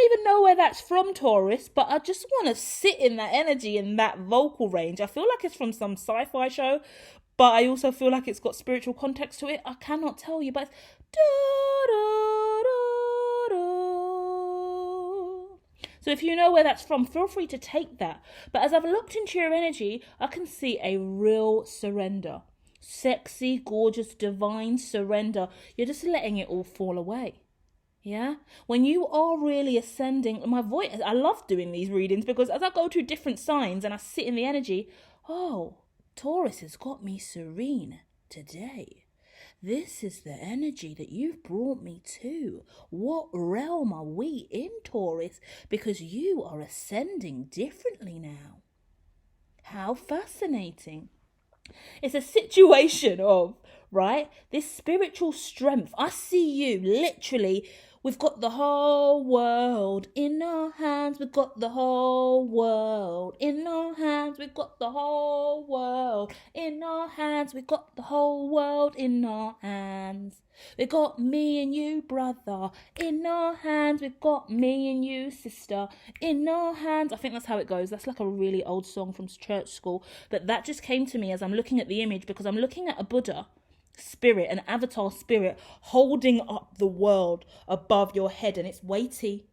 even know where that's from, Taurus, but I just want to sit in that energy and that vocal range. I feel like it's from some sci-fi show, but I also feel like it's got spiritual context to it. I cannot tell you, but it's... So if you know where that's from, feel free to take that. But as I've looked into your energy, I can see a real surrender. Sexy, gorgeous, divine surrender. You're just letting it all fall away. Yeah? When you are really ascending, my voice, I love doing these readings because as I go to different signs and I sit in the energy, oh, Taurus has got me serene today. This is the energy that you've brought me to. What realm are we in, Taurus? Because you are ascending differently now. How fascinating. It's a situation of, right, this spiritual strength. I see you literally. We've got the whole world in our hands. We've got the whole world in our hands. We've got the whole world in our hands. We've got the whole world in our hands. We've got me and you, brother, in our hands. We've got me and you, sister, in our hands. I think that's how it goes. That's like a really old song from church school. But that just came to me as I'm looking at the image because I'm looking at a Buddha spirit, an avatar spirit, holding up the world above your head, and it's weighty.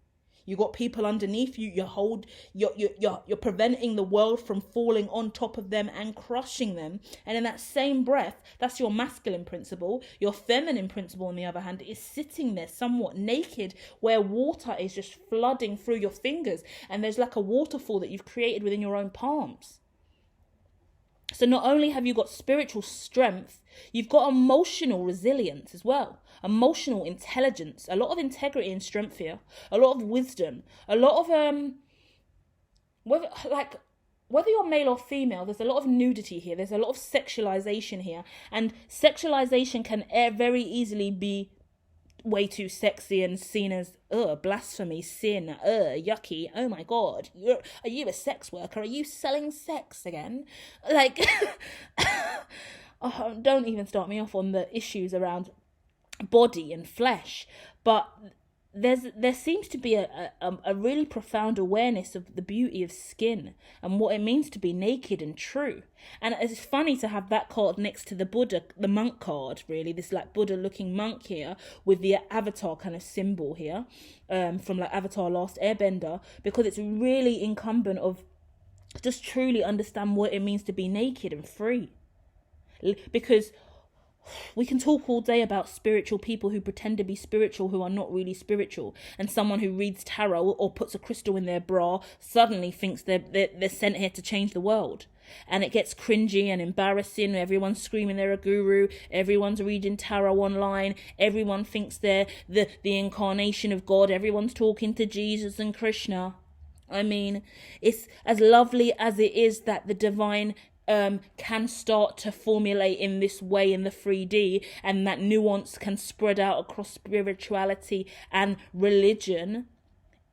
You got people underneath you. You're preventing the world from falling on top of them and crushing them. And in that same breath, that's your masculine principle. Your feminine principle, on the other hand, is sitting there somewhat naked, where water is just flooding through your fingers, and there's like a waterfall that you've created within your own palms. So not only have you got spiritual strength, you've got emotional resilience as well. Emotional intelligence, a lot of integrity and strength here, a lot of wisdom, a lot of whether you're male or female, there's a lot of nudity here. There's a lot of sexualization here, and sexualization can very easily be way too sexy and seen as blasphemy, sin, yucky, oh my god, are you a sex worker, are you selling sex again? Like oh, don't even start me off on the issues around body and flesh. But there seems to be a really profound awareness of the beauty of skin and what it means to be naked and true. And it's funny to have that card next to the Buddha, the monk card, really, this like Buddha looking monk here with the avatar kind of symbol here, from like Avatar Last Airbender, because it's really incumbent of just truly understand what it means to be naked and free. Because we can talk all day about spiritual people who pretend to be spiritual who are not really spiritual, and someone who reads tarot or puts a crystal in their bra suddenly thinks they're sent here to change the world. And it gets cringy and embarrassing. Everyone's screaming they're a guru. Everyone's reading tarot online. Everyone thinks they're the incarnation of God. Everyone's talking to Jesus and Krishna. I mean, it's as lovely as it is that the divine can start to formulate in this way in the 3D, and that nuance can spread out across spirituality and religion.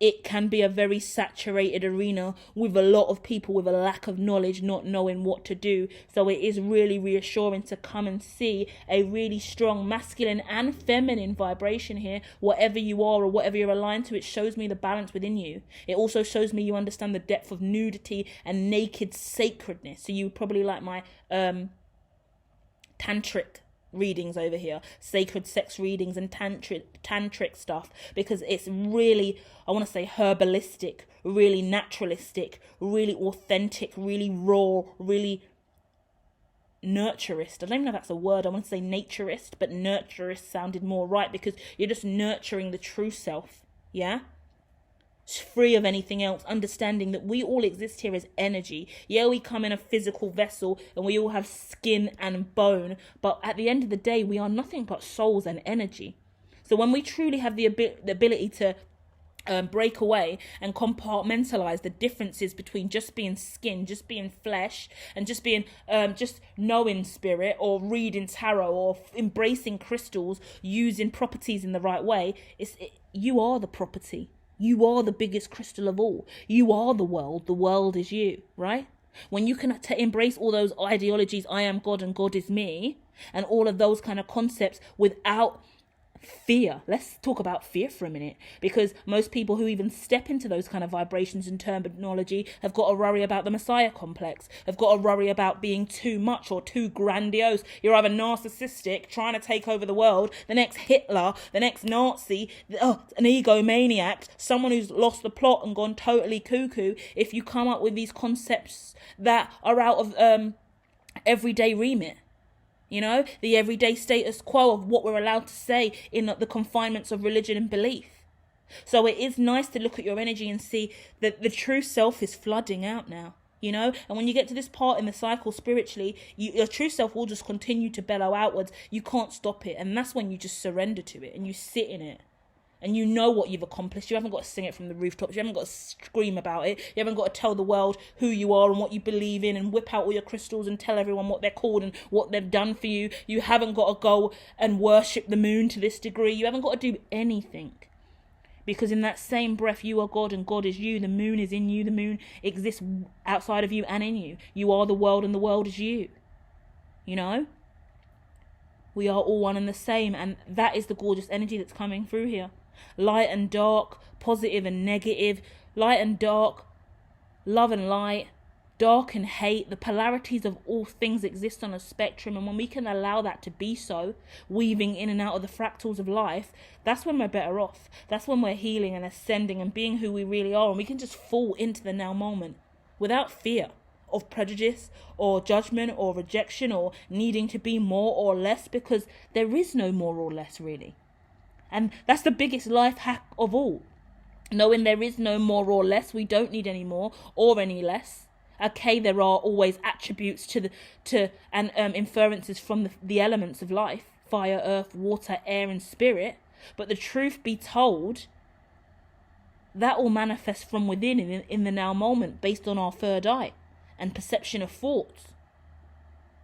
It can be a very saturated arena with a lot of people with a lack of knowledge, not knowing what to do. So it is really reassuring to come and see a really strong masculine and feminine vibration here. Whatever you are or whatever you're aligned to, it shows me the balance within you. It also shows me you understand the depth of nudity and naked sacredness. So you probably like my tantric readings over here, sacred sex readings and tantric stuff, because it's really, I want to say, herbalistic, really naturalistic, really authentic, really raw, really nurturist. I don't even know if that's a word. I want to say naturist, but nurturist sounded more right, because you're just nurturing the true self. Yeah, free of anything else, understanding that we all exist here as energy. Yeah, we come in a physical vessel and we all have skin and bone, but at the end of the day, we are nothing but souls and energy. So when we truly have the ability to break away and compartmentalize the differences between just being skin, just being flesh, and just being just knowing spirit, or reading tarot, or embracing crystals, using properties in the right way, you are the property. You are the biggest crystal of all. You are the world. The world is you, right? When you can embrace all those ideologies, I am God and God is me, and all of those kind of concepts without Fear. Let's talk about fear for a minute, because most people who even step into those kind of vibrations and terminology have got to worry about the Messiah complex, have got to worry about being too much or too grandiose. You're either narcissistic, trying to take over the world, the next Hitler, the next Nazi, an egomaniac, someone who's lost the plot and gone totally cuckoo, if you come up with these concepts that are out of everyday remit. You know, the everyday status quo of what we're allowed to say in the confinements of religion and belief. So it is nice to look at your energy and see that the true self is flooding out now, you know. And when you get to this part in the cycle spiritually, your true self will just continue to bellow outwards. You can't stop it. And that's when you just surrender to it and you sit in it. And you know what you've accomplished. You haven't got to sing it from the rooftops. You haven't got to scream about it. You haven't got to tell the world who you are and what you believe in and whip out all your crystals and tell everyone what they're called and what they've done for you. You haven't got to go and worship the moon to this degree. You haven't got to do anything. Because in that same breath, you are God and God is you. The moon is in you. The moon exists outside of you and in you. You are the world and the world is you. You know? We are all one and the same. And that is the gorgeous energy that's coming through here. Light and dark, positive and negative, light and dark, love and light, dark and hate. The polarities of all things exist on a spectrum, and when we can allow that to be so, weaving in and out of the fractals of life, that's when we're better off. That's when we're healing and ascending and being who we really are, and we can just fall into the now moment without fear of prejudice or judgment or rejection or needing to be more or less, because there is no more or less really. And that's the biggest life hack of all. Knowing there is no more or less, we don't need any more or any less. Okay, there are always attributes and inferences from the elements of life, fire, earth, water, air, and spirit. But the truth be told, that all manifests from within in the now moment, based on our third eye and perception of thoughts,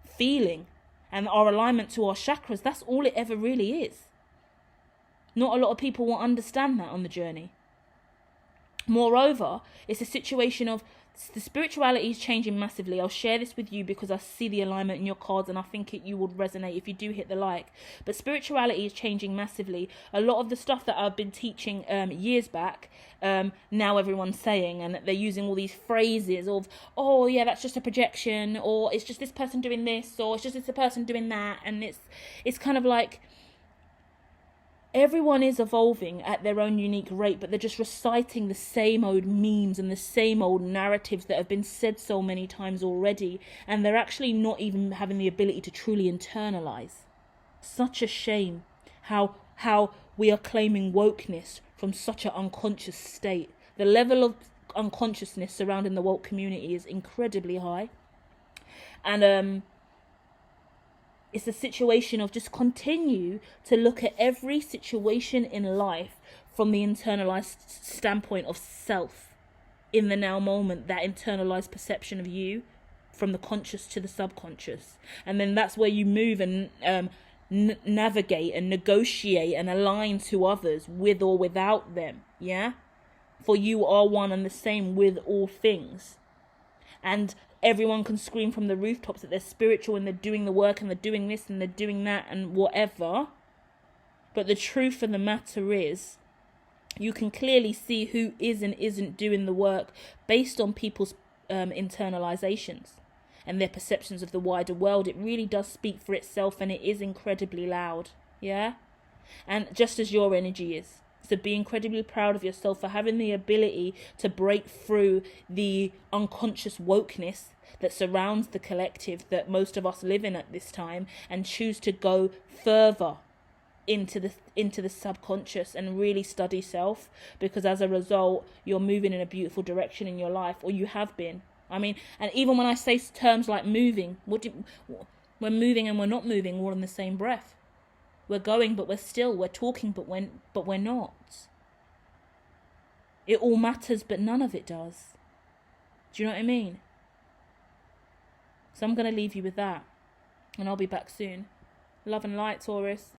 feeling, and our alignment to our chakras. That's all it ever really is. Not a lot of people will understand that on the journey. Moreover, it's a situation of the spirituality is changing massively. I'll share this with you because I see the alignment in your cards and I think you would resonate if you do hit the like. But spirituality is changing massively. A lot of the stuff that I've been teaching years back, now everyone's saying, and they're using all these phrases of, oh yeah, that's just a projection, or it's just this person doing this, or it's just this person doing that. And it's kind of like, everyone is evolving at their own unique rate, but they're just reciting the same old memes and the same old narratives that have been said so many times already, and they're actually not even having the ability to truly internalize. Such a shame how we are claiming wokeness from such an unconscious state. The level of unconsciousness surrounding the woke community is incredibly high. And it's a situation of just continue to look at every situation in life from the internalized standpoint of self in the now moment, that internalized perception of you from the conscious to the subconscious. And then that's where you move and navigate and negotiate and align to others with or without them. Yeah? For you are one and the same with all things. And everyone can scream from the rooftops that they're spiritual and they're doing the work and they're doing this and they're doing that and whatever. But the truth of the matter is, you can clearly see who is and isn't doing the work based on people's internalizations and their perceptions of the wider world. It really does speak for itself, and it is incredibly loud. Yeah? And just as your energy is. So be incredibly proud of yourself for having the ability to break through the unconscious wokeness that surrounds the collective that most of us live in at this time, and choose to go further into the subconscious and really study self, because as a result you're moving in a beautiful direction in your life, or you have been. I mean, and even when I say terms like moving, we're moving and we're not moving all in the same breath. We're going, but we're talking, but we're not. It all matters, but none of it does. Do you know what I mean? So I'm going to leave you with that, and I'll be back soon. Love and light, Taurus.